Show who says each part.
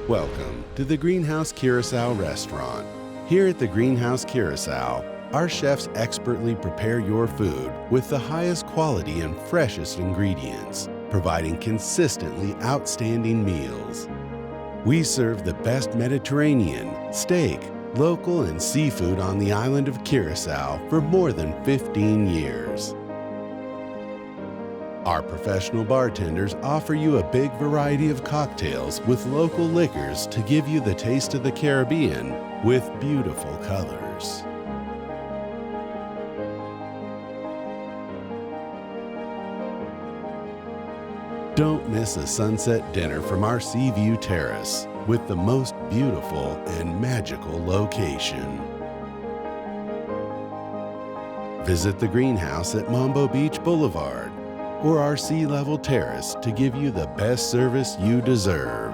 Speaker 1: Welcome to the Greenhouse Curacao restaurant. Here at the Greenhouse Curacao, our chefs expertly prepare your food with the highest quality and freshest ingredients, providing consistently outstanding meals. We serve the best Mediterranean, steak, local, and seafood on the island of Curacao for more than 15 years. Our professional bartenders offer you a big variety of cocktails with local liquors to give you the taste of the Caribbean with beautiful colors. Don't miss a sunset dinner from our sea view terrace with the most beautiful and magical location. Visit the greenhouse at Mambo Beach Boulevard or our sea-level terrace to give you the best service you deserve.